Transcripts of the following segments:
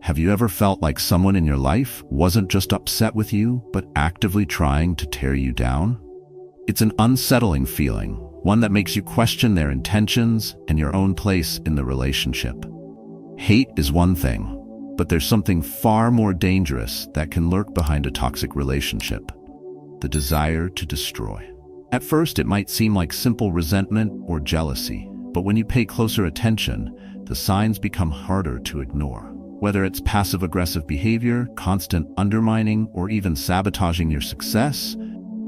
Have you ever felt like someone in your life wasn't just upset with you, but actively trying to tear you down? It's an unsettling feeling, one that makes you question their intentions and your own place in the relationship. Hate is one thing, but there's something far more dangerous that can lurk behind a toxic relationship: the desire to destroy. At first, it might seem like simple resentment or jealousy, but when you pay closer attention, the signs become harder to ignore. Whether it's passive-aggressive behavior, constant undermining, or even sabotaging your success,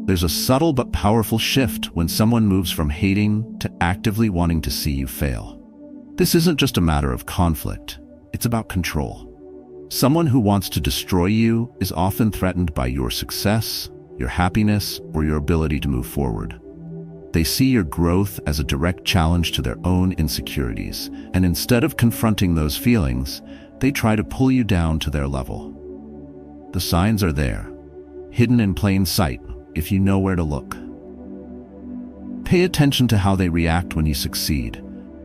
there's a subtle but powerful shift when someone moves from hating to actively wanting to see you fail. This isn't just a matter of conflict, it's about control. Someone who wants to destroy you is often threatened by your success, your happiness, or your ability to move forward. They see your growth as a direct challenge to their own insecurities, and instead of confronting those feelings, they try to pull you down to their level. The signs are there, hidden in plain sight, if you know where to look. Pay attention to how they react when you succeed,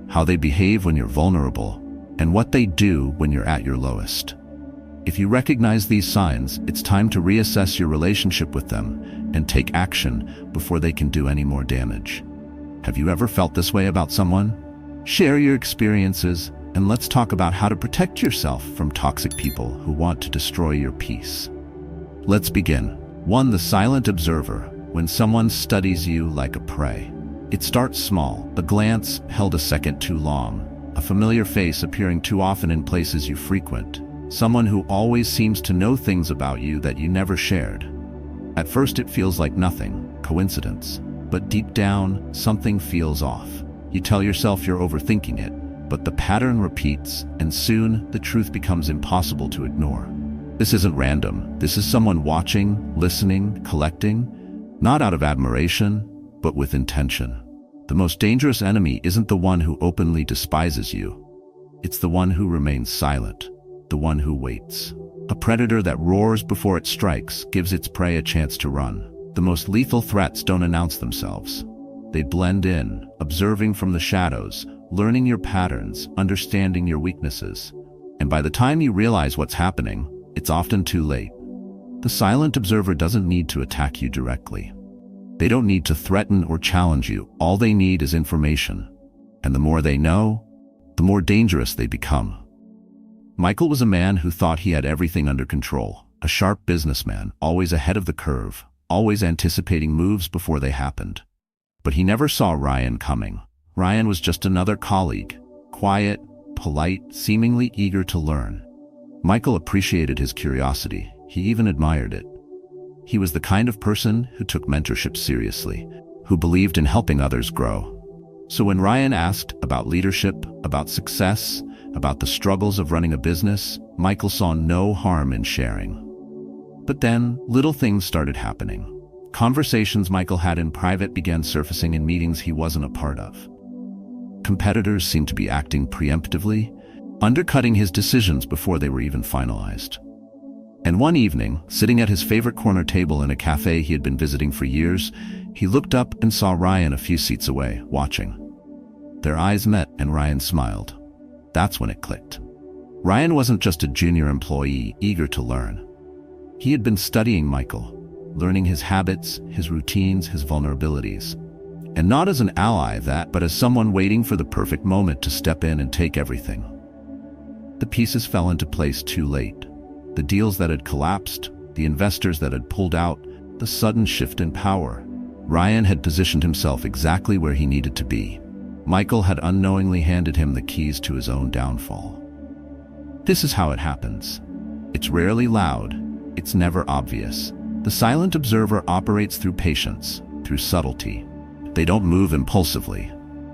how they behave when you're vulnerable, and what they do when you're at your lowest. If you recognize these signs, it's time to reassess your relationship with them and take action before they can do any more damage. Have you ever felt this way about someone? Share your experiences, and let's talk about how to protect yourself from toxic people who want to destroy your peace. Let's begin. 1. The silent observer. When someone studies you like a prey. It starts small, a glance held a second too long, a familiar face appearing too often in places you frequent, someone who always seems to know things about you that you never shared. At first it feels like nothing, coincidence, but deep down, something feels off. You tell yourself you're overthinking it, but the pattern repeats, and soon the truth becomes impossible to ignore. This isn't random. This is someone watching, listening, collecting, not out of admiration, but with intention. The most dangerous enemy isn't the one who openly despises you. It's the one who remains silent, the one who waits. A predator that roars before it strikes gives its prey a chance to run. The most lethal threats don't announce themselves. They blend in, observing from the shadows, learning your patterns, understanding your weaknesses. And by the time you realize what's happening, it's often too late. The silent observer doesn't need to attack you directly. They don't need to threaten or challenge you. All they need is information. And the more they know, the more dangerous they become. Michael was a man who thought he had everything under control, a sharp businessman, always ahead of the curve, always anticipating moves before they happened. But he never saw Ryan coming. Ryan was just another colleague, quiet, polite, seemingly eager to learn. Michael appreciated his curiosity. He even admired it. He was the kind of person who took mentorship seriously, who believed in helping others grow. So when Ryan asked about leadership, about success, about the struggles of running a business, Michael saw no harm in sharing. But then, little things started happening. Conversations Michael had in private began surfacing in meetings he wasn't a part of. Competitors seemed to be acting preemptively, undercutting his decisions before they were even finalized. And one evening, sitting at his favorite corner table in a cafe he had been visiting for years, he looked up and saw Ryan a few seats away, watching. Their eyes met and Ryan smiled. That's when it clicked. Ryan wasn't just a junior employee eager to learn. He had been studying Michael, learning his habits, his routines, his vulnerabilities. And not as an ally but as someone waiting for the perfect moment to step in and take everything. The pieces fell into place too late. The deals that had collapsed, the investors that had pulled out, the sudden shift in power. Ryan had positioned himself exactly where he needed to be. Michael had unknowingly handed him the keys to his own downfall. This is how it happens. It's rarely loud. It's never obvious. The silent observer operates through patience, through subtlety. They don't move impulsively.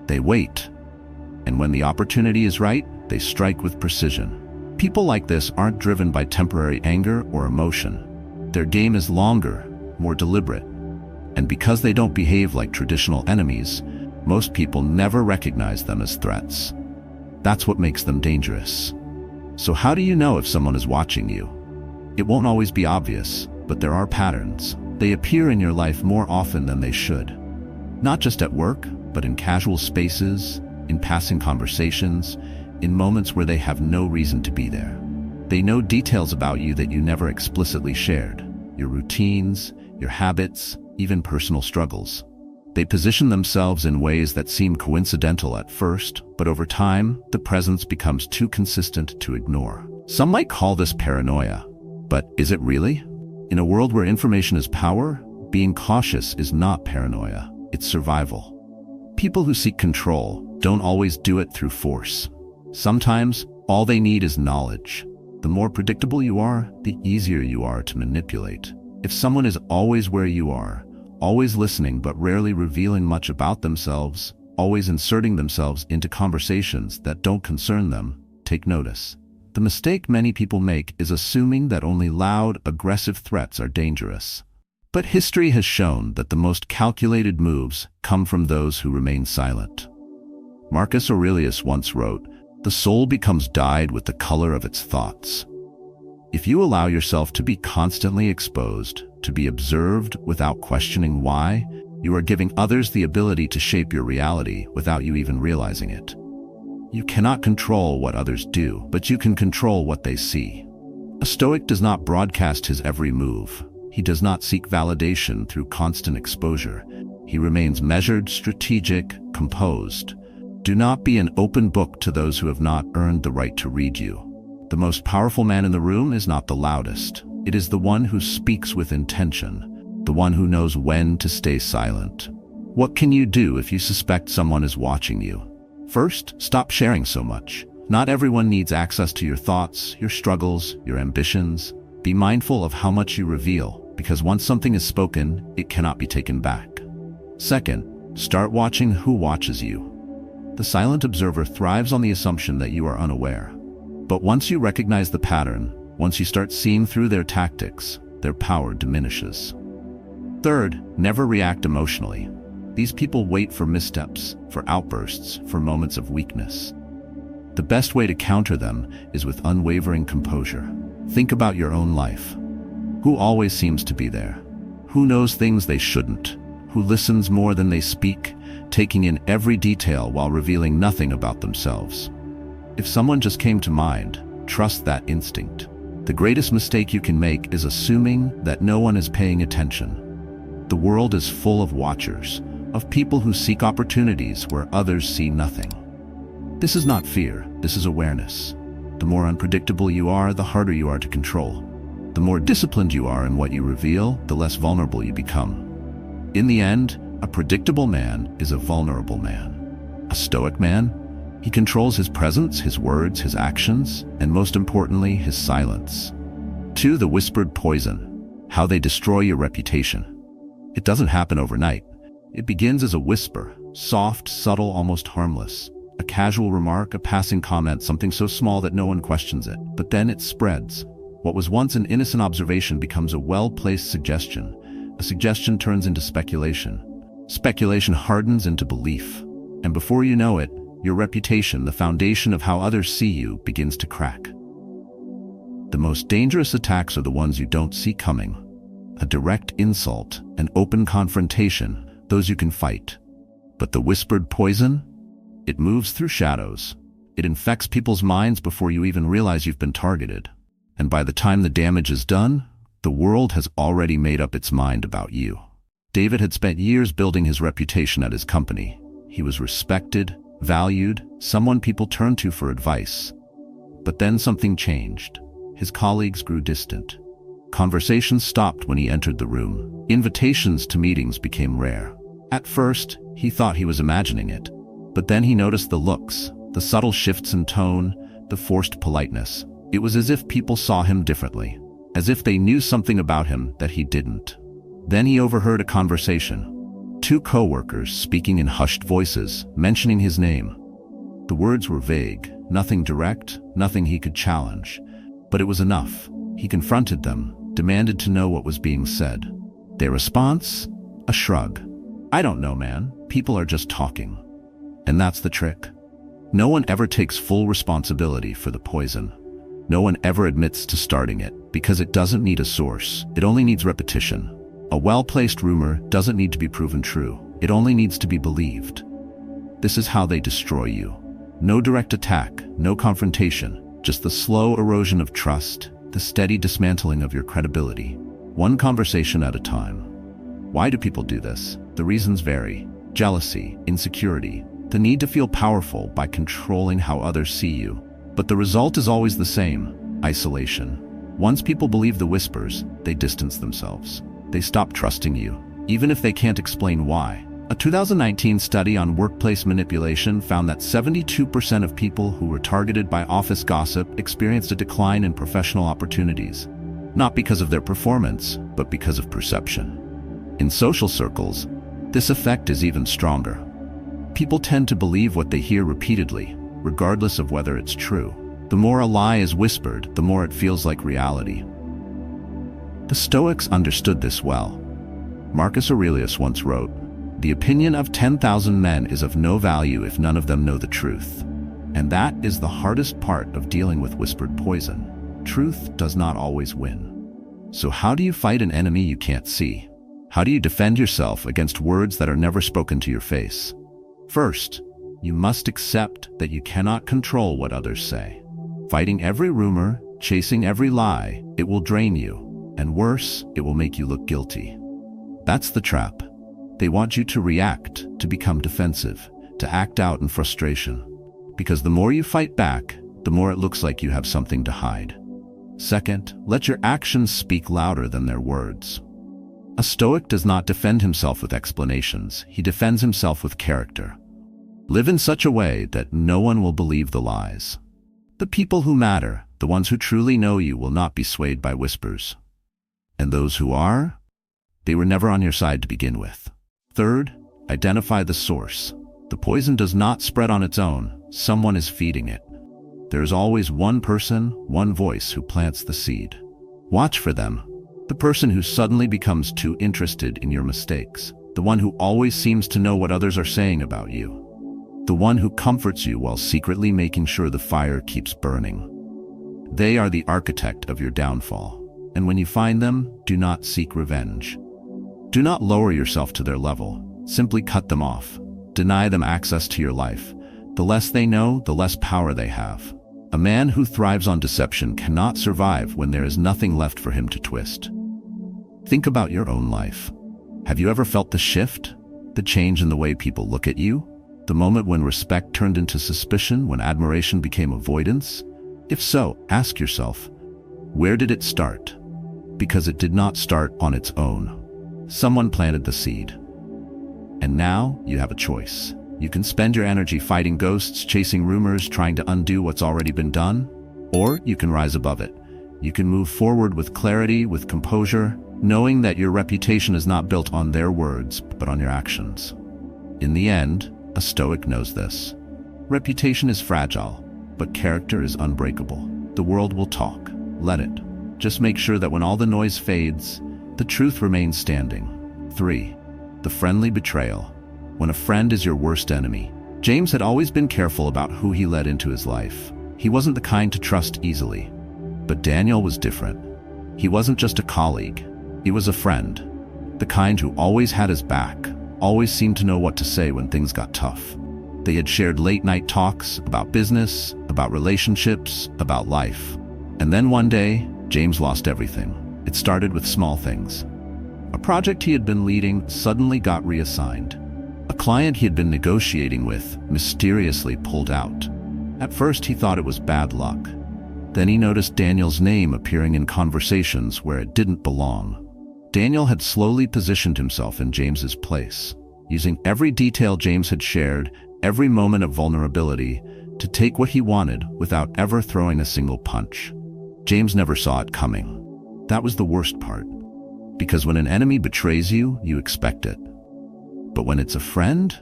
They wait. And when the opportunity is right, they strike with precision. People like this aren't driven by temporary anger or emotion. Their game is longer, more deliberate. And because they don't behave like traditional enemies, most people never recognize them as threats. That's what makes them dangerous. So how do you know if someone is watching you? It won't always be obvious, but there are patterns. They appear in your life more often than they should. Not just at work, but in casual spaces, in passing conversations, in moments where they have no reason to be there. They know details about you that you never explicitly shared, your routines, your habits, even personal struggles. They position themselves in ways that seem coincidental at first, but over time, the presence becomes too consistent to ignore. Some might call this paranoia, but is it really? In a world where information is power, being cautious is not paranoia, it's survival. People who seek control don't always do it through force. Sometimes, all they need is knowledge. The more predictable you are, the easier you are to manipulate. If someone is always where you are, always listening but rarely revealing much about themselves, always inserting themselves into conversations that don't concern them, take notice. The mistake many people make is assuming that only loud, aggressive threats are dangerous. But history has shown that the most calculated moves come from those who remain silent. Marcus Aurelius once wrote, "The soul becomes dyed with the color of its thoughts." If you allow yourself to be constantly exposed, to be observed without questioning why, you are giving others the ability to shape your reality without you even realizing it. You cannot control what others do, but you can control what they see. A Stoic does not broadcast his every move. He does not seek validation through constant exposure. He remains measured, strategic, composed. Do not be an open book to those who have not earned the right to read you. The most powerful man in the room is not the loudest. It is the one who speaks with intention, the one who knows when to stay silent. What can you do if you suspect someone is watching you? First, stop sharing so much. Not everyone needs access to your thoughts, your struggles, your ambitions. Be mindful of how much you reveal, because once something is spoken, it cannot be taken back. Second, start watching who watches you. The silent observer thrives on the assumption that you are unaware. But once you recognize the pattern, once you start seeing through their tactics, their power diminishes. Third, never react emotionally. These people wait for missteps, for outbursts, for moments of weakness. The best way to counter them is with unwavering composure. Think about your own life. Who always seems to be there? Who knows things they shouldn't? Who listens more than they speak, taking in every detail while revealing nothing about themselves? If someone just came to mind, trust that instinct. The greatest mistake you can make is assuming that no one is paying attention. The world is full of watchers, of people who seek opportunities where others see nothing. This is not fear, this is awareness. The more unpredictable you are, the harder you are to control. The more disciplined you are in what you reveal, the less vulnerable you become. In the end, a predictable man is a vulnerable man. A Stoic man? He controls his presence, his words, his actions, and most importantly, his silence. 2. The whispered poison. How they destroy your reputation. It doesn't happen overnight. It begins as a whisper, soft, subtle, almost harmless. A casual remark, a passing comment, something so small that no one questions it. But then it spreads. What was once an innocent observation becomes a well-placed suggestion. A suggestion turns into speculation. Speculation hardens into belief. And before you know it, your reputation, the foundation of how others see you, begins to crack. The most dangerous attacks are the ones you don't see coming. A direct insult, an open confrontation, those you can fight. But the whispered poison? It moves through shadows. It infects people's minds before you even realize you've been targeted. And by the time the damage is done, the world has already made up its mind about you. David had spent years building his reputation at his company. He was respected, valued, someone people turned to for advice. But then something changed. His colleagues grew distant. Conversations stopped when he entered the room. Invitations to meetings became rare. At first, he thought he was imagining it. But then he noticed the looks, the subtle shifts in tone, the forced politeness. It was as if people saw him differently, as if they knew something about him that he didn't. Then he overheard a conversation. 2 co-workers speaking in hushed voices, mentioning his name. The words were vague, nothing direct, nothing he could challenge. But it was enough. He confronted them, demanded to know what was being said. Their response? A shrug. "I don't know, man. People are just talking." And that's the trick. No one ever takes full responsibility for the poison. No one ever admits to starting it, because it doesn't need a source. It only needs repetition. A well-placed rumor doesn't need to be proven true. It only needs to be believed. This is how they destroy you. No direct attack, no confrontation, just the slow erosion of trust, the steady dismantling of your credibility, one conversation at a time. Why do people do this? The reasons vary. Jealousy, insecurity, the need to feel powerful by controlling how others see you. But the result is always the same: isolation. Once people believe the whispers, they distance themselves. They stop trusting you, even if they can't explain why. A 2019 study on workplace manipulation found that 72% of people who were targeted by office gossip experienced a decline in professional opportunities, not because of their performance, but because of perception. In social circles, this effect is even stronger. People tend to believe what they hear repeatedly, regardless of whether it's true. The more a lie is whispered, the more it feels like reality. The Stoics understood this well. Marcus Aurelius once wrote, "The opinion of 10,000 men is of no value if none of them know the truth." And that is the hardest part of dealing with whispered poison. Truth does not always win. So how do you fight an enemy you can't see? How do you defend yourself against words that are never spoken to your face? First, you must accept that you cannot control what others say. Fighting every rumor, chasing every lie, it will drain you. And worse, it will make you look guilty. That's the trap. They want you to react, to become defensive, to act out in frustration. Because the more you fight back, the more it looks like you have something to hide. Second, let your actions speak louder than their words. A Stoic does not defend himself with explanations. He defends himself with character. Live in such a way that no one will believe the lies. The people who matter, the ones who truly know you, will not be swayed by whispers. And those who are, they were never on your side to begin with. Third, identify the source. The poison does not spread on its own. Someone is feeding it. There is always one person, one voice who plants the seed. Watch for them. The person who suddenly becomes too interested in your mistakes. The one who always seems to know what others are saying about you. The one who comforts you while secretly making sure the fire keeps burning. They are the architect of your downfall. And when you find them, do not seek revenge. Do not lower yourself to their level. Simply cut them off. Deny them access to your life. The less they know, the less power they have. A man who thrives on deception cannot survive when there is nothing left for him to twist. Think about your own life. Have you ever felt the shift? The change in the way people look at you? The moment when respect turned into suspicion, when admiration became avoidance? If so, ask yourself, where did it start? Because it did not start on its own. Someone planted the seed. And now you have a choice. You can spend your energy fighting ghosts, chasing rumors, trying to undo what's already been done, or you can rise above it. You can move forward with clarity, with composure, knowing that your reputation is not built on their words, but on your actions. In the end, a Stoic knows this. Reputation is fragile, but character is unbreakable. The world will talk. Let it. Just make sure that when all the noise fades, the truth remains standing. 3. The friendly betrayal. When a friend is your worst enemy. James had always been careful about who he let into his life. He wasn't the kind to trust easily. But Daniel was different. He wasn't just a colleague. He was a friend. The kind who always had his back, always seemed to know what to say when things got tough. They had shared late-night talks about business, about relationships, about life. And then one day, James lost everything. It started with small things. A project he had been leading suddenly got reassigned. A client he had been negotiating with mysteriously pulled out. At first, he thought it was bad luck. Then he noticed Daniel's name appearing in conversations where it didn't belong. Daniel had slowly positioned himself in James's place, using every detail James had shared, every moment of vulnerability, to take what he wanted without ever throwing a single punch. James never saw it coming. That was the worst part. Because when an enemy betrays you, you expect it. But when it's a friend,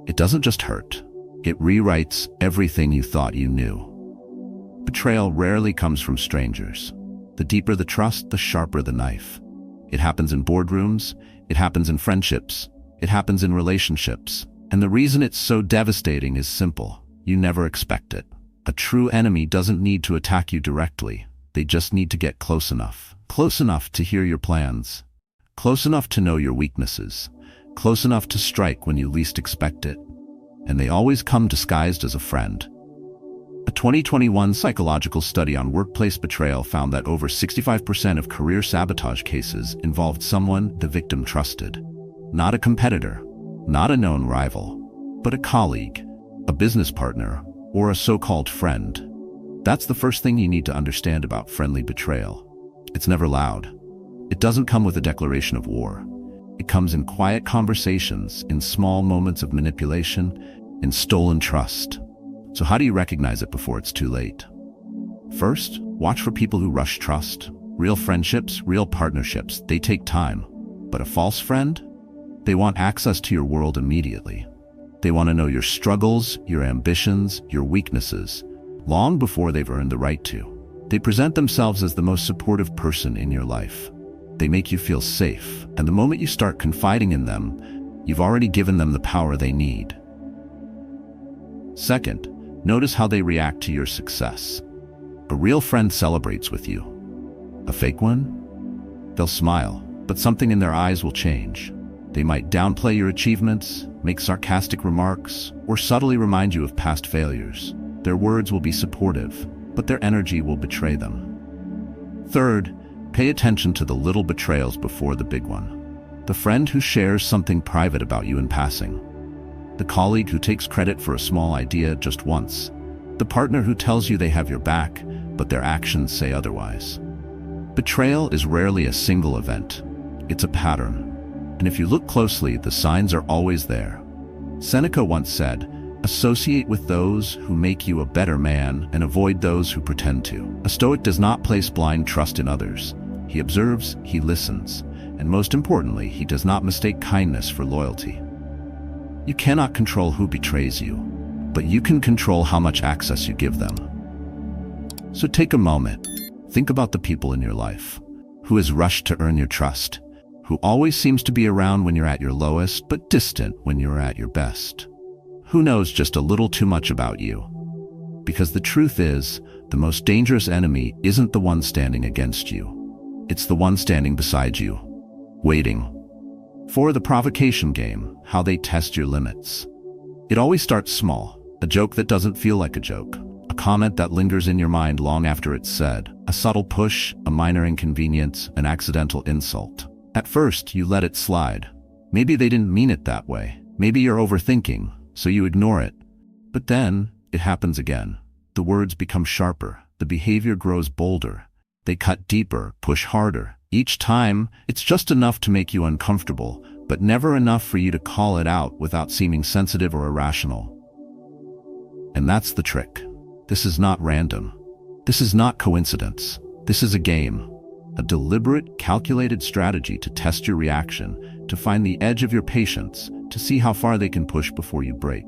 it doesn't just hurt. It rewrites everything you thought you knew. Betrayal rarely comes from strangers. The deeper the trust, the sharper the knife. It happens in boardrooms, it happens in friendships, it happens in relationships. And the reason it's so devastating is simple. You never expect it. A true enemy doesn't need to attack you directly. They just need to get close enough. Close enough to hear your plans. Close enough to know your weaknesses. Close enough to strike when you least expect it. And they always come disguised as a friend. A 2021 psychological study on workplace betrayal found that over 65% of career sabotage cases involved someone the victim trusted. Not a competitor, not a known rival, but a colleague, a business partner, or a so-called friend. That's the first thing you need to understand about friendly betrayal. It's never loud. It doesn't come with a declaration of war. It comes in quiet conversations, in small moments of manipulation, in stolen trust. So how do you recognize it before it's too late? First, watch for people who rush trust. Real friendships, real partnerships, they take time. But a false friend? They want access to your world immediately. They want to know your struggles, your ambitions, your weaknesses, long before they've earned the right to. They present themselves as the most supportive person in your life. They make you feel safe, and the moment you start confiding in them, you've already given them the power they need. Second, notice how they react to your success. A real friend celebrates with you. A fake one? They'll smile, but something in their eyes will change. They might downplay your achievements, make sarcastic remarks, or subtly remind you of past failures. Their words will be supportive, but their energy will betray them. Third, pay attention to the little betrayals before the big one. The friend who shares something private about you in passing. The colleague who takes credit for a small idea just once. The partner who tells you they have your back, but their actions say otherwise. Betrayal is rarely a single event. It's a pattern. And if you look closely, the signs are always there. Seneca once said, "Associate with those who make you a better man and avoid those who pretend to." A Stoic does not place blind trust in others. He observes, he listens, and most importantly, he does not mistake kindness for loyalty. You cannot control who betrays you, but you can control how much access you give them. So take a moment. Think about the people in your life. Who has rushed to earn your trust? Who always seems to be around when you're at your lowest, but distant when you're at your best? Who knows just a little too much about you? Because the truth is, the most dangerous enemy isn't the one standing against you. It's the one standing beside you, waiting. For the provocation game, how they test your limits. It always starts small, a joke that doesn't feel like a joke, a comment that lingers in your mind long after it's said, a subtle push, a minor inconvenience, an accidental insult. At first, you let it slide. Maybe they didn't mean it that way. Maybe you're overthinking, so you ignore it. But then, it happens again. The words become sharper, the behavior grows bolder. They cut deeper, push harder. Each time, it's just enough to make you uncomfortable, but never enough for you to call it out without seeming sensitive or irrational. And that's the trick. This is not random. This is not coincidence. This is a game. A deliberate, calculated strategy to test your reaction, to find the edge of your patience, to see how far they can push before you break.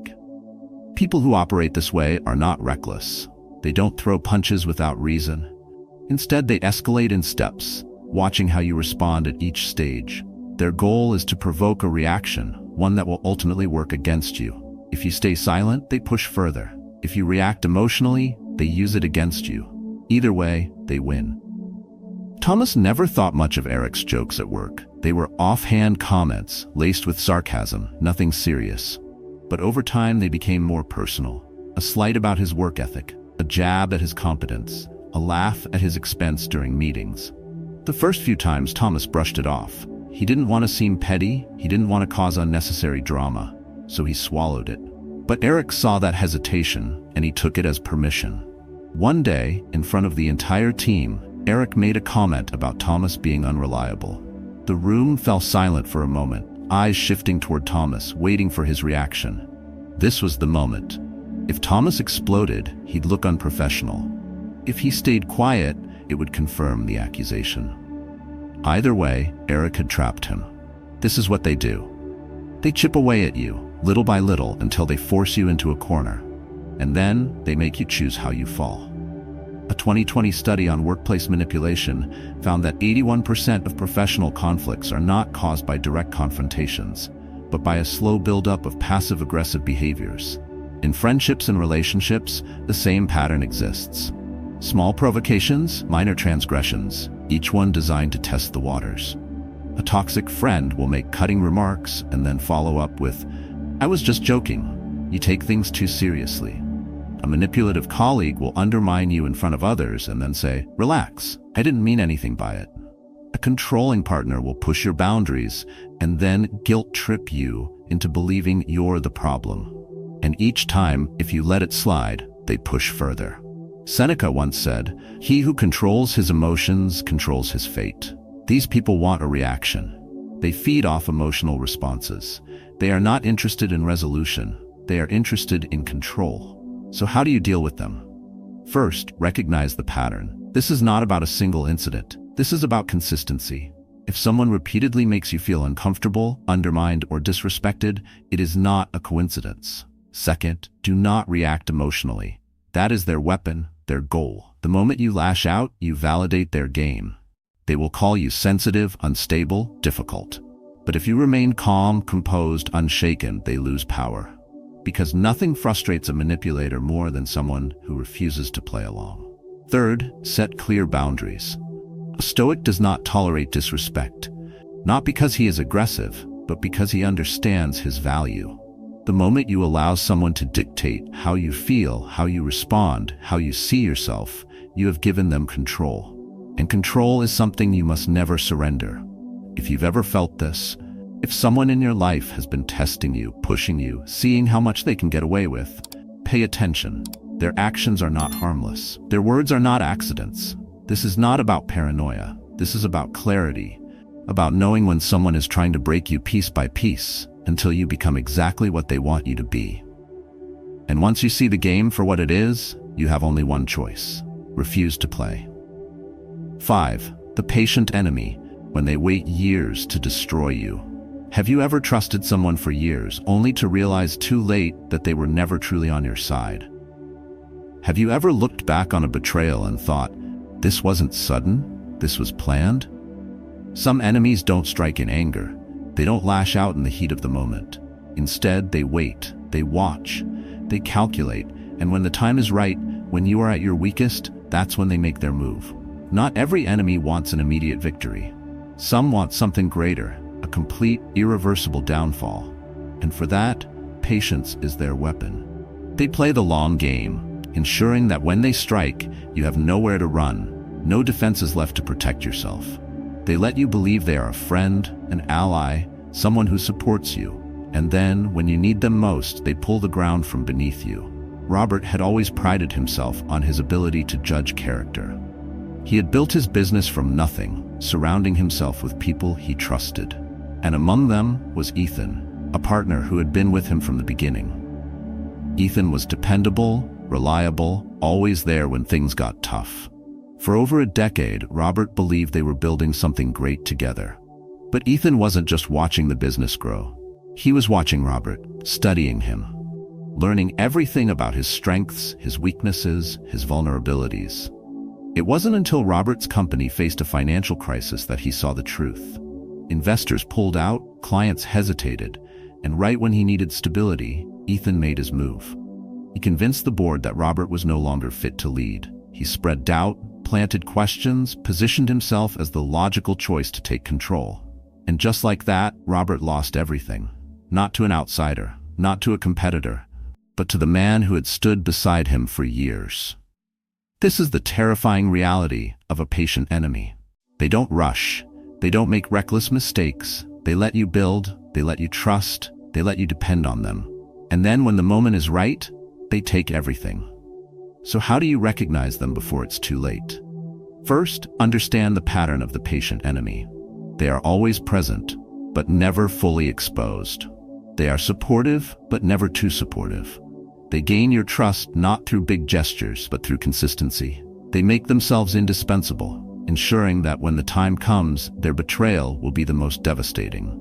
People who operate this way are not reckless. They don't throw punches without reason. Instead, they escalate in steps, watching how you respond at each stage. Their goal is to provoke a reaction, one that will ultimately work against you. If you stay silent, they push further. If you react emotionally, they use it against you. Either way, they win. Thomas never thought much of Eric's jokes at work. They were offhand comments, laced with sarcasm, nothing serious. But over time, they became more personal. A slight about his work ethic, a jab at his competence, a laugh at his expense during meetings. The first few times, Thomas brushed it off. He didn't want to seem petty, he didn't want to cause unnecessary drama, so he swallowed it. But Eric saw that hesitation, and he took it as permission. One day, in front of the entire team, Eric made a comment about Thomas being unreliable. The room fell silent for a moment, eyes shifting toward Thomas, waiting for his reaction. This was the moment. If Thomas exploded, he'd look unprofessional. If he stayed quiet, it would confirm the accusation. Either way, Eric had trapped him. This is what they do. They chip away at you, little by little, until they force you into a corner. And then, they make you choose how you fall. A 2020 study on workplace manipulation found that 81% of professional conflicts are not caused by direct confrontations, but by a slow buildup of passive-aggressive behaviors. In friendships and relationships, the same pattern exists. Small provocations, minor transgressions, each one designed to test the waters. A toxic friend will make cutting remarks and then follow up with, "I was just joking. You take things too seriously." A manipulative colleague will undermine you in front of others and then say, "Relax, I didn't mean anything by it." A controlling partner will push your boundaries and then guilt trip you into believing you're the problem. And each time, if you let it slide, they push further. Seneca once said, "He who controls his emotions controls his fate." These people want a reaction. They feed off emotional responses. They are not interested in resolution. They are interested in control. So how do you deal with them? First, recognize the pattern. This is not about a single incident. This is about consistency. If someone repeatedly makes you feel uncomfortable, undermined, or disrespected, it is not a coincidence. Second, do not react emotionally. That is their weapon, their goal. The moment you lash out, you validate their game. They will call you sensitive, unstable, difficult. But if you remain calm, composed, unshaken, they lose power. Because nothing frustrates a manipulator more than someone who refuses to play along. Third, set clear boundaries. A Stoic does not tolerate disrespect, not because he is aggressive, but because he understands his value. The moment you allow someone to dictate how you feel, how you respond, how you see yourself, you have given them control. And control is something you must never surrender. If you've ever felt this, if someone in your life has been testing you, pushing you, seeing how much they can get away with, pay attention. Their actions are not harmless. Their words are not accidents. This is not about paranoia. This is about clarity, about knowing when someone is trying to break you piece by piece until you become exactly what they want you to be. And once you see the game for what it is, you have only one choice: refuse to play. 5. The patient enemy, when they wait years to destroy you. Have you ever trusted someone for years only to realize too late that they were never truly on your side? Have you ever looked back on a betrayal and thought, this wasn't sudden, this was planned? Some enemies don't strike in anger. They don't lash out in the heat of the moment. Instead, they wait, they watch, they calculate, and when the time is right, when you are at your weakest, that's when they make their move. Not every enemy wants an immediate victory. Some want something greater, a complete, irreversible downfall. And for that, patience is their weapon. They play the long game, ensuring that when they strike, you have nowhere to run, no defenses left to protect yourself. They let you believe they are a friend, an ally, someone who supports you. And then, when you need them most, they pull the ground from beneath you. Robert had always prided himself on his ability to judge character. He had built his business from nothing, surrounding himself with people he trusted. And among them was Ethan, a partner who had been with him from the beginning. Ethan was dependable, reliable, always there when things got tough. For over a decade, Robert believed they were building something great together. But Ethan wasn't just watching the business grow. He was watching Robert, studying him, learning everything about his strengths, his weaknesses, his vulnerabilities. It wasn't until Robert's company faced a financial crisis that he saw the truth. Investors pulled out, clients hesitated, and right when he needed stability, Ethan made his move. He convinced the board that Robert was no longer fit to lead. He spread doubt, planted questions, positioned himself as the logical choice to take control. And just like that, Robert lost everything. Not to an outsider, not to a competitor, but to the man who had stood beside him for years. This is the terrifying reality of a patient enemy. They don't rush. They don't make reckless mistakes. They let you build. They let you trust. They let you depend on them. And then when the moment is right, they take everything. So how do you recognize them before it's too late? First, understand the pattern of the patient enemy. They are always present, but never fully exposed. They are supportive, but never too supportive. They gain your trust not through big gestures, but through consistency. They make themselves indispensable, ensuring that when the time comes, their betrayal will be the most devastating.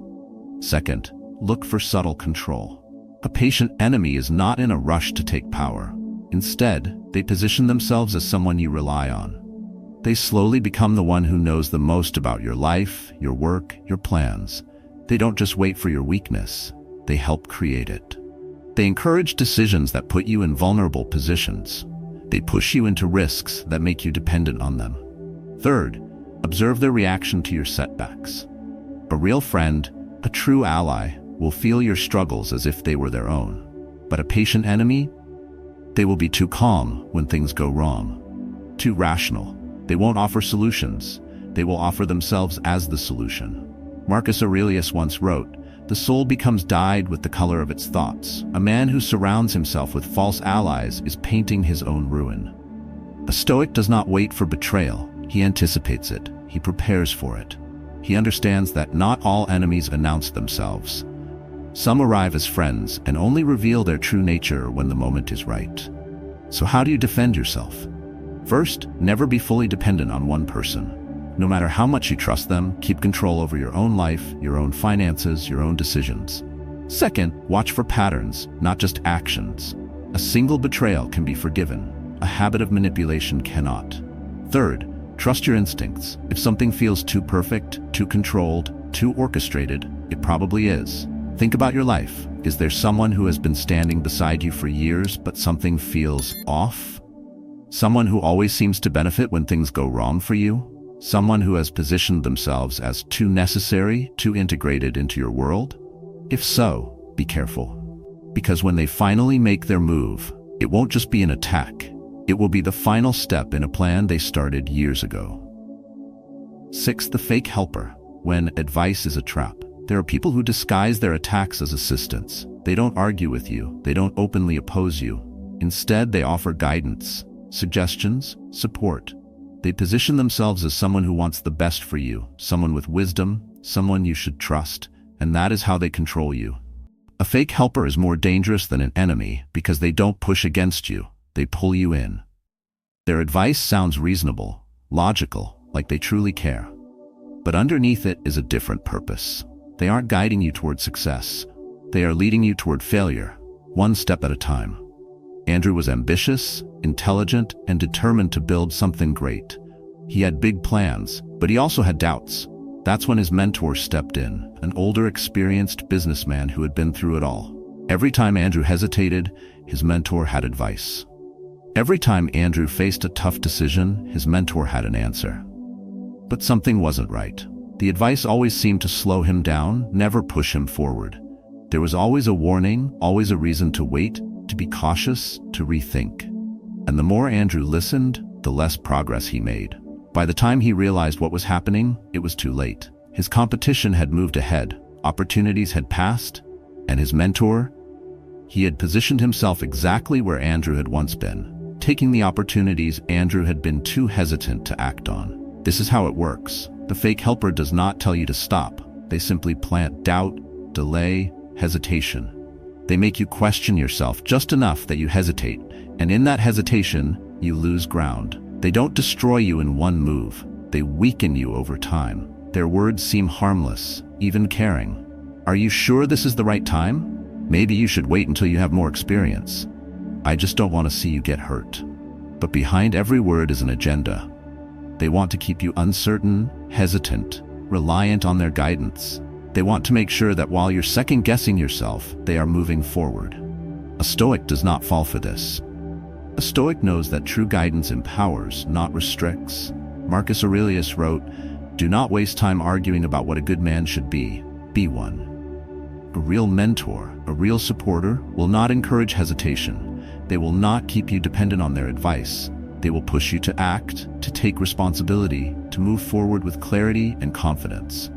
Second, look for subtle control. A patient enemy is not in a rush to take power. Instead, they position themselves as someone you rely on. They slowly become the one who knows the most about your life, your work, your plans. They don't just wait for your weakness, they help create it. They encourage decisions that put you in vulnerable positions. They push you into risks that make you dependent on them. Third, observe their reaction to your setbacks. A real friend, a true ally, will feel your struggles as if they were their own. But a patient enemy? They will be too calm when things go wrong, too rational. They won't offer solutions. They will offer themselves as the solution. Marcus Aurelius once wrote, "The soul becomes dyed with the color of its thoughts. A man who surrounds himself with false allies is painting his own ruin." A Stoic does not wait for betrayal. He anticipates it. He prepares for it. He understands that not all enemies announce themselves. Some arrive as friends and only reveal their true nature when the moment is right. So how do you defend yourself? First, never be fully dependent on one person. No matter how much you trust them, keep control over your own life, your own finances, your own decisions. Second, watch for patterns, not just actions. A single betrayal can be forgiven. A habit of manipulation cannot. Third, trust your instincts. If something feels too perfect, too controlled, too orchestrated, it probably is. Think about your life. Is there someone who has been standing beside you for years, but something feels off? Someone who always seems to benefit when things go wrong for you? Someone who has positioned themselves as too necessary, too integrated into your world? If so, be careful. Because when they finally make their move, it won't just be an attack. It will be the final step in a plan they started years ago. 6. The fake helper. When advice is a trap. There are people who disguise their attacks as assistance. They don't argue with you. They don't openly oppose you. Instead, they offer guidance, suggestions, support. They position themselves as someone who wants the best for you, someone with wisdom, someone you should trust, and that is how they control you. A fake helper is more dangerous than an enemy because they don't push against you. They pull you in. Their advice sounds reasonable, logical, like they truly care. But underneath it is a different purpose. They aren't guiding you toward success. They are leading you toward failure, one step at a time. Andrew was ambitious, intelligent, and determined to build something great. He had big plans, but he also had doubts. That's when his mentor stepped in, an older, experienced businessman who had been through it all. Every time Andrew hesitated, his mentor had advice. Every time Andrew faced a tough decision, his mentor had an answer. But something wasn't right. The advice always seemed to slow him down, never push him forward. There was always a warning, always a reason to wait, to be cautious, to rethink. And the more Andrew listened, the less progress he made. By the time he realized what was happening, it was too late. His competition had moved ahead, opportunities had passed, and his mentor, he had positioned himself exactly where Andrew had once been, taking the opportunities Andrew had been too hesitant to act on. This is how it works. The fake helper does not tell you to stop. They simply plant doubt, delay, hesitation. They make you question yourself just enough that you hesitate, and in that hesitation, you lose ground. They don't destroy you in one move. They weaken you over time. Their words seem harmless, even caring. Are you sure this is the right time? Maybe you should wait until you have more experience. I just don't want to see you get hurt. But behind every word is an agenda. They want to keep you uncertain, hesitant, reliant on their guidance. They want to make sure that while you're second-guessing yourself, they are moving forward. A Stoic does not fall for this. A Stoic knows that true guidance empowers, not restricts. Marcus Aurelius wrote, "Do not waste time arguing about what a good man should be. Be one." A real mentor, a real supporter, will not encourage hesitation. They will not keep you dependent on their advice. They will push you to act, to take responsibility, to move forward with clarity and confidence.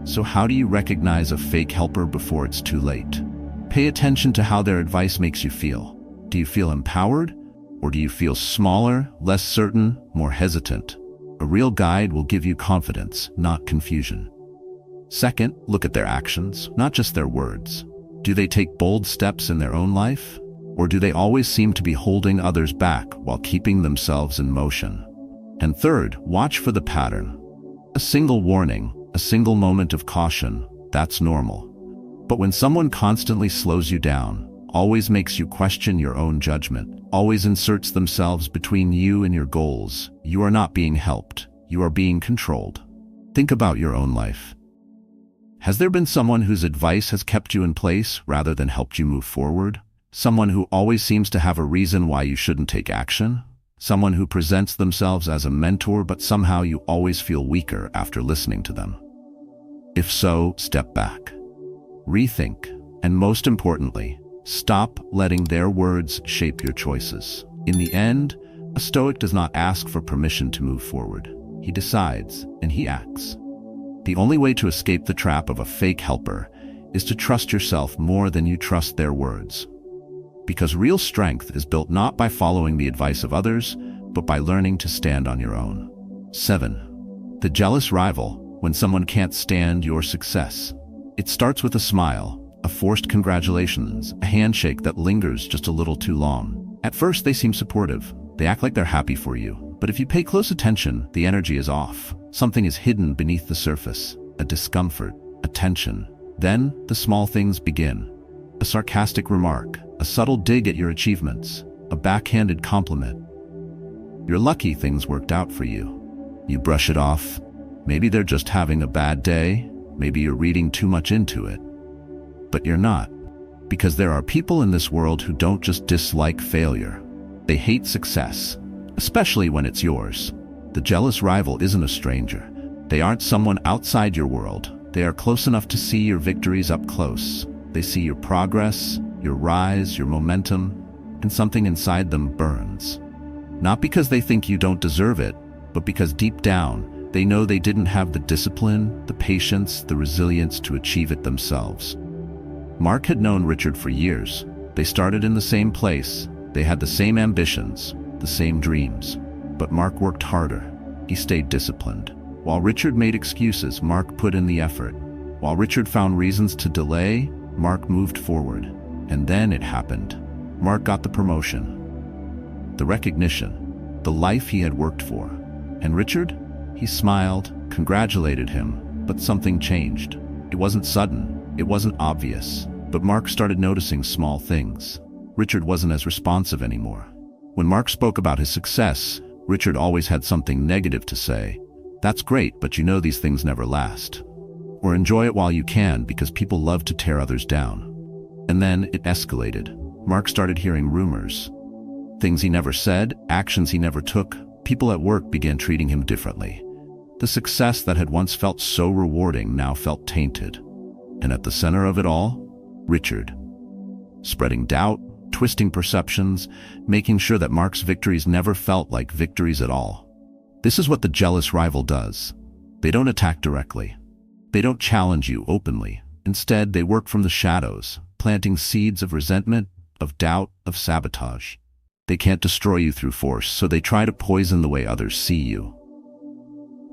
So how do you recognize a fake helper before it's too late? Pay attention to how their advice makes you feel. Do you feel empowered? Or do you feel smaller, less certain, more hesitant? A real guide will give you confidence, not confusion. Second, look at their actions, not just their words. Do they take bold steps in their own life? Or do they always seem to be holding others back while keeping themselves in motion? And third, watch for the pattern. A single warning, a single moment of caution, that's normal. But when someone constantly slows you down, always makes you question your own judgment, always inserts themselves between you and your goals, you are not being helped, you are being controlled. Think about your own life. Has there been someone whose advice has kept you in place rather than helped you move forward? Someone who always seems to have a reason why you shouldn't take action? Someone who presents themselves as a mentor but somehow you always feel weaker after listening to them? If so, step back. Rethink, and most importantly, Stop letting their words shape your choices. In the end, a Stoic does not ask for permission to move forward. He decides, and he acts. The only way to escape the trap of a fake helper is to trust yourself more than you trust their words. Because real strength is built not by following the advice of others, but by learning to stand on your own. 7. The jealous rival, when someone can't stand your success. It starts with a smile, a forced congratulations, a handshake that lingers just a little too long. At first, they seem supportive. They act like they're happy for you. But if you pay close attention, the energy is off. Something is hidden beneath the surface, a discomfort, a tension. Then, the small things begin. A sarcastic remark, a subtle dig at your achievements, a backhanded compliment. You're lucky things worked out for you. You brush it off. Maybe they're just having a bad day. Maybe you're reading too much into it. But you're not. Because there are people in this world who don't just dislike failure. They hate success, especially when it's yours. The jealous rival isn't a stranger. They aren't someone outside your world. They are close enough to see your victories up close. They see your progress, your rise, your momentum, and something inside them burns. Not because they think you don't deserve it, but because deep down, they know they didn't have the discipline, the patience, the resilience to achieve it themselves. Mark had known Richard for years. They started in the same place. They had the same ambitions, the same dreams. But Mark worked harder. He stayed disciplined. While Richard made excuses, Mark put in the effort. While Richard found reasons to delay, Mark moved forward. And then it happened. Mark got the promotion, the recognition, the life he had worked for. And Richard? He smiled, congratulated him, but something changed. It wasn't sudden. It wasn't obvious. But Mark started noticing small things. Richard wasn't as responsive anymore. When Mark spoke about his success, Richard always had something negative to say. That's great, but you know these things never last. Or enjoy it while you can, because people love to tear others down. And then it escalated. Mark started hearing rumors. Things he never said, actions he never took. People at work began treating him differently. The success that had once felt so rewarding now felt tainted. And at the center of it all, Richard. Spreading doubt, twisting perceptions, making sure that Mark's victories never felt like victories at all. This is what the jealous rival does. They don't attack directly. They don't challenge you openly. Instead, they work from the shadows, planting seeds of resentment, of doubt, of sabotage. They can't destroy you through force, so they try to poison the way others see you.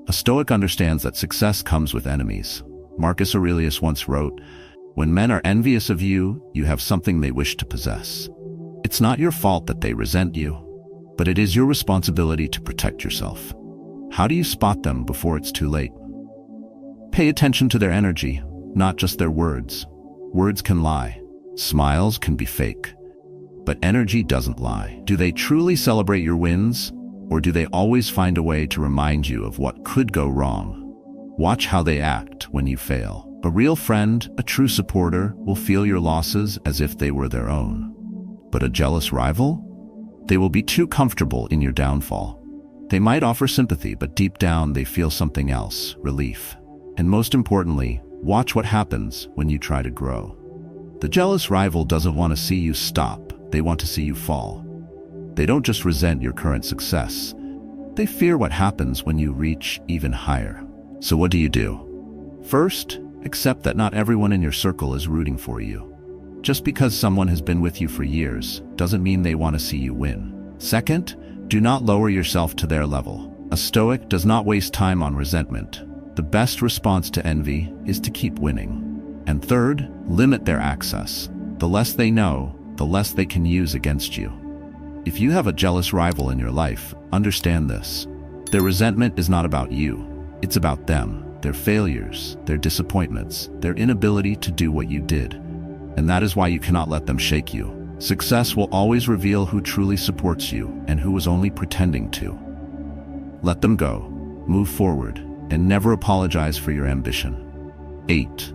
A Stoic understands that success comes with enemies. Marcus Aurelius once wrote, "When men are envious of you, you have something they wish to possess." It's not your fault that they resent you, but it is your responsibility to protect yourself. How do you spot them before it's too late? Pay attention to their energy, not just their words. Words can lie. Smiles can be fake. But energy doesn't lie. Do they truly celebrate your wins, or do they always find a way to remind you of what could go wrong? Watch how they act when you fail. A real friend, a true supporter, will feel your losses as if they were their own. But a jealous rival? They will be too comfortable in your downfall. They might offer sympathy, but deep down they feel something else, relief. And most importantly, watch what happens when you try to grow. The jealous rival doesn't want to see you stop. They want to see you fall. They don't just resent your current success. They fear what happens when you reach even higher. So what do? First, accept that not everyone in your circle is rooting for you. Just because someone has been with you for years doesn't mean they want to see you win. Second, do not lower yourself to their level. A Stoic does not waste time on resentment. The best response to envy is to keep winning. And third, limit their access. The less they know, the less they can use against you. If you have a jealous rival in your life, understand this. Their resentment is not about you. It's about them, their failures, their disappointments, their inability to do what you did. And that is why you cannot let them shake you. Success will always reveal who truly supports you and who is only pretending to. Let them go, move forward, and never apologize for your ambition. 8.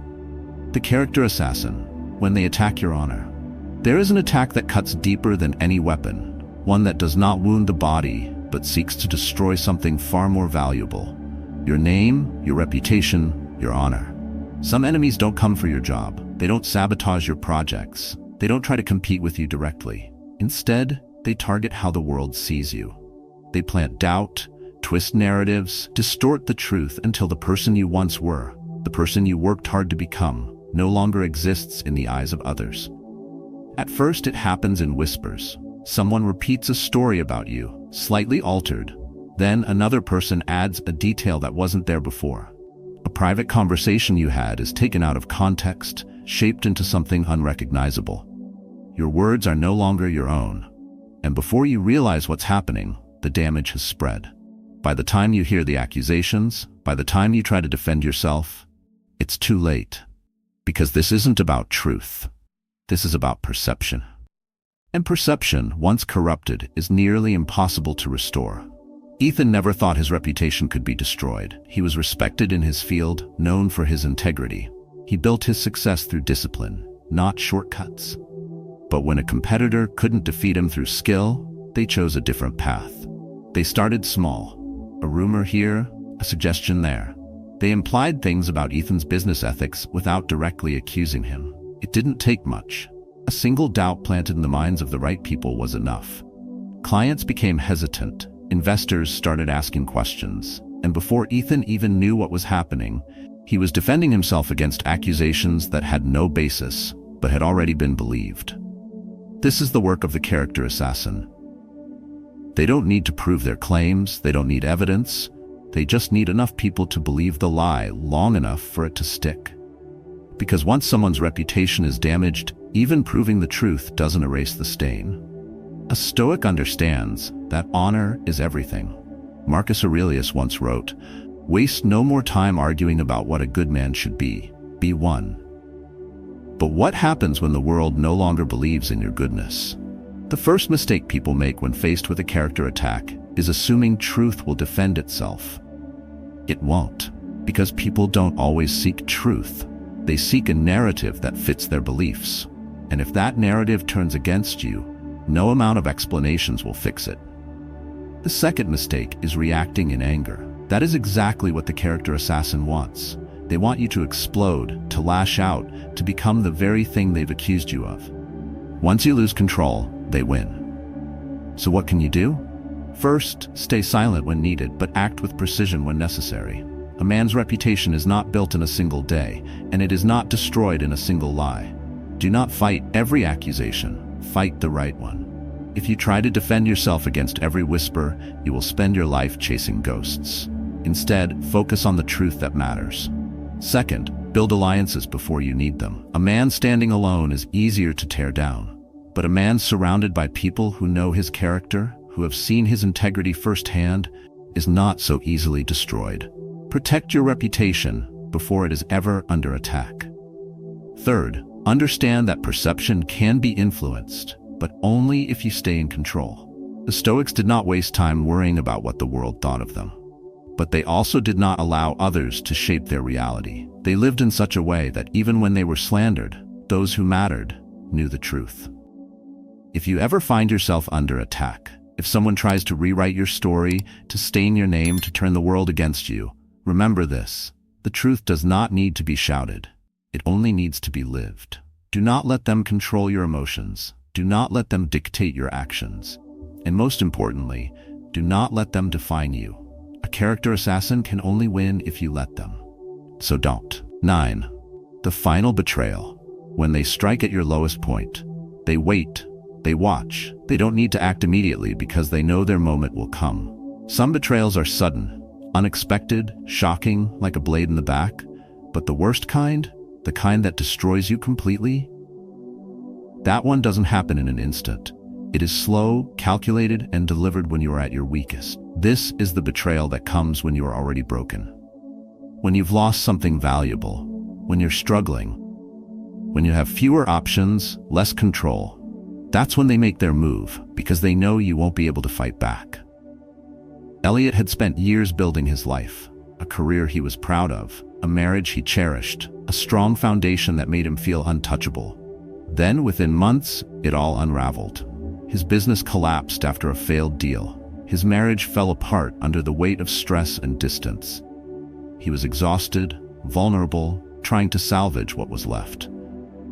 The character assassin, when they attack your honor. There is an attack that cuts deeper than any weapon, one that does not wound the body, but seeks to destroy something far more valuable. Your name, your reputation, your honor. Some enemies don't come for your job. They don't sabotage your projects. They don't try to compete with you directly. Instead, they target how the world sees you. They plant doubt, twist narratives, distort the truth until the person you once were, the person you worked hard to become, no longer exists in the eyes of others. At first, it happens in whispers. Someone repeats a story about you, slightly altered. Then another person adds a detail that wasn't there before. A private conversation you had is taken out of context, shaped into something unrecognizable. Your words are no longer your own. And before you realize what's happening, the damage has spread. By the time you hear the accusations, by the time you try to defend yourself, it's too late. Because this isn't about truth. This is about perception. And perception, once corrupted, is nearly impossible to restore. Ethan never thought his reputation could be destroyed. He was respected in his field, known for his integrity. He built his success through discipline, not shortcuts. But when a competitor couldn't defeat him through skill, they chose a different path. They started small. A rumor here, a suggestion there. They implied things about Ethan's business ethics without directly accusing him. It didn't take much. A single doubt planted in the minds of the right people was enough. Clients became hesitant. Investors started asking questions. And before Ethan even knew what was happening, he was defending himself against accusations that had no basis, but had already been believed. This is the work of the character assassin. They don't need to prove their claims, they don't need evidence, they just need enough people to believe the lie long enough for it to stick. Because once someone's reputation is damaged, even proving the truth doesn't erase the stain. A Stoic understands that honor is everything. Marcus Aurelius once wrote, "Waste no more time arguing about what a good man should be one." But what happens when the world no longer believes in your goodness? The first mistake people make when faced with a character attack is assuming truth will defend itself. It won't, because people don't always seek truth. They seek a narrative that fits their beliefs. And if that narrative turns against you, no amount of explanations will fix it. The second mistake is reacting in anger. That is exactly what the character assassin wants. They want you to explode, to lash out, to become the very thing they've accused you of. Once you lose control, they win. So what can you do? First, stay silent when needed, but act with precision when necessary. A man's reputation is not built in a single day, and it is not destroyed in a single lie. Do not fight every accusation. Fight the right one. If you try to defend yourself against every whisper, you will spend your life chasing ghosts. Instead, focus on the truth that matters. Second, build alliances before you need them. A man standing alone is easier to tear down. But a man surrounded by people who know his character, who have seen his integrity firsthand, is not so easily destroyed. Protect your reputation before it is ever under attack. Third, understand that perception can be influenced, but only if you stay in control. The Stoics did not waste time worrying about what the world thought of them. But they also did not allow others to shape their reality. They lived in such a way that even when they were slandered, those who mattered knew the truth. If you ever find yourself under attack, if someone tries to rewrite your story, to stain your name, to turn the world against you, remember this: the truth does not need to be shouted. It only needs to be lived. Do not let them control your emotions. Do not let them dictate your actions. And most importantly, do not let them define you. A character assassin can only win if you let them. So don't. 9. The final betrayal. When they strike at your lowest point, they wait, they watch. They don't need to act immediately because they know their moment will come. Some betrayals are sudden, unexpected, shocking, like a blade in the back. But the worst kind, the kind that destroys you completely, that one doesn't happen in an instant. It is slow, calculated, and delivered when you are at your weakest. This is the betrayal that comes when you are already broken. When you've lost something valuable, when you're struggling, when you have fewer options, less control, that's when they make their move, because they know you won't be able to fight back. Eliot had spent years building his life, a career he was proud of, a marriage he cherished, a strong foundation that made him feel untouchable. Then, within months, it all unraveled. His business collapsed after a failed deal. His marriage fell apart under the weight of stress and distance. He was exhausted, vulnerable, trying to salvage what was left.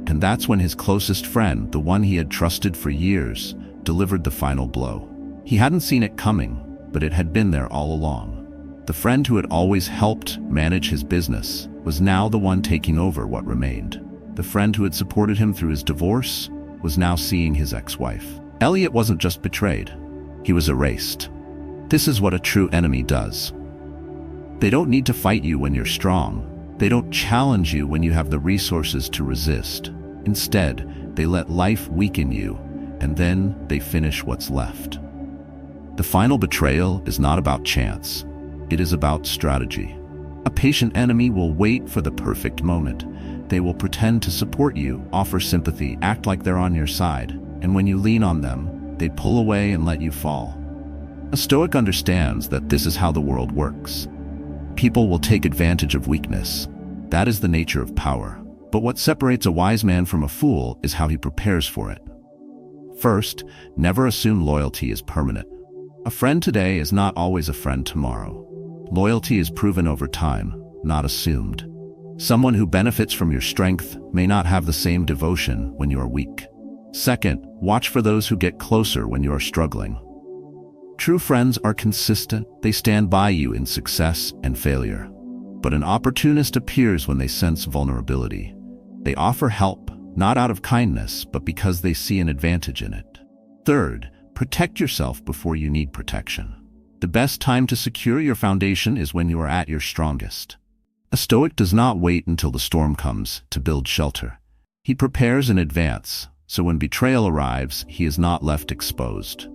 And that's when his closest friend, the one he had trusted for years, delivered the final blow. He hadn't seen it coming, but it had been there all along. The friend who had always helped manage his business was now the one taking over what remained. The friend who had supported him through his divorce was now seeing his ex-wife. Elliot wasn't just betrayed, he was erased. This is what a true enemy does. They don't need to fight you when you're strong. They don't challenge you when you have the resources to resist. Instead, they let life weaken you, and then they finish what's left. The final betrayal is not about chance. It is about strategy. A patient enemy will wait for the perfect moment. They will pretend to support you, offer sympathy, act like they're on your side, and when you lean on them, they pull away and let you fall. A Stoic understands that this is how the world works. People will take advantage of weakness. That is the nature of power. But what separates a wise man from a fool is how he prepares for it. First, never assume loyalty is permanent. A friend today is not always a friend tomorrow. Loyalty is proven over time, not assumed. Someone who benefits from your strength may not have the same devotion when you are weak. Second, watch for those who get closer when you are struggling. True friends are consistent. They stand by you in success and failure. But an opportunist appears when they sense vulnerability. They offer help, not out of kindness, but because they see an advantage in it. Third, protect yourself before you need protection. The best time to secure your foundation is when you are at your strongest. A Stoic does not wait until the storm comes to build shelter. He prepares in advance, so when betrayal arrives, he is not left exposed.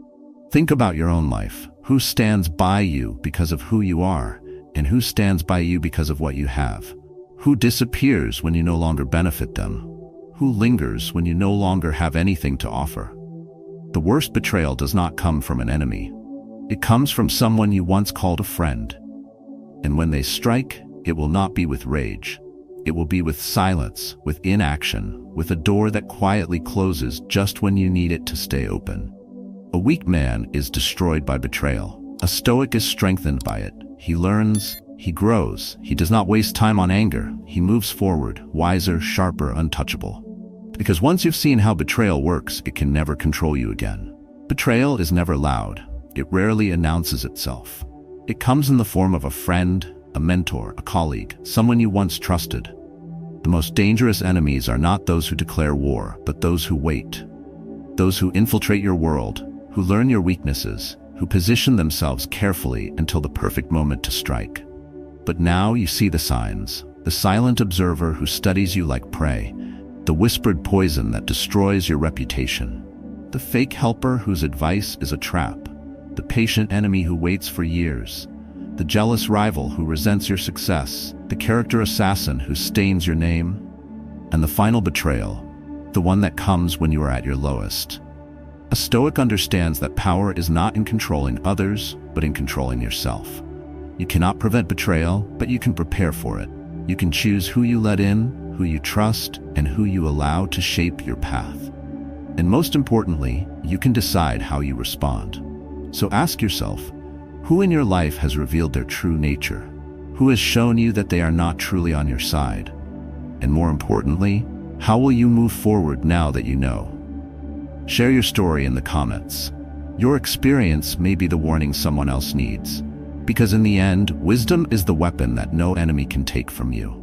Think about your own life. Who stands by you because of who you are, and who stands by you because of what you have? Who disappears when you no longer benefit them? Who lingers when you no longer have anything to offer? The worst betrayal does not come from an enemy. It comes from someone you once called a friend. And when they strike, it will not be with rage. It will be with silence, with inaction, with a door that quietly closes just when you need it to stay open. A weak man is destroyed by betrayal. A Stoic is strengthened by it. He learns, he grows, he does not waste time on anger. He moves forward, wiser, sharper, untouchable. Because once you've seen how betrayal works, it can never control you again. Betrayal is never loud. It rarely announces itself. It comes in the form of a friend, a mentor, a colleague, someone you once trusted. The most dangerous enemies are not those who declare war, but those who wait. Those who infiltrate your world, who learn your weaknesses, who position themselves carefully until the perfect moment to strike. But now you see the signs, the silent observer who studies you like prey, the whispered poison that destroys your reputation, the fake helper whose advice is a trap, the patient enemy who waits for years, the jealous rival who resents your success, the character assassin who stains your name, and the final betrayal, the one that comes when you are at your lowest. A Stoic understands that power is not in controlling others, but in controlling yourself. You cannot prevent betrayal, but you can prepare for it. You can choose who you let in, who you trust, and who you allow to shape your path. And most importantly, you can decide how you respond. So ask yourself, who in your life has revealed their true nature? Who has shown you that they are not truly on your side? And more importantly, how will you move forward now that you know? Share your story in the comments. Your experience may be the warning someone else needs. Because in the end, wisdom is the weapon that no enemy can take from you.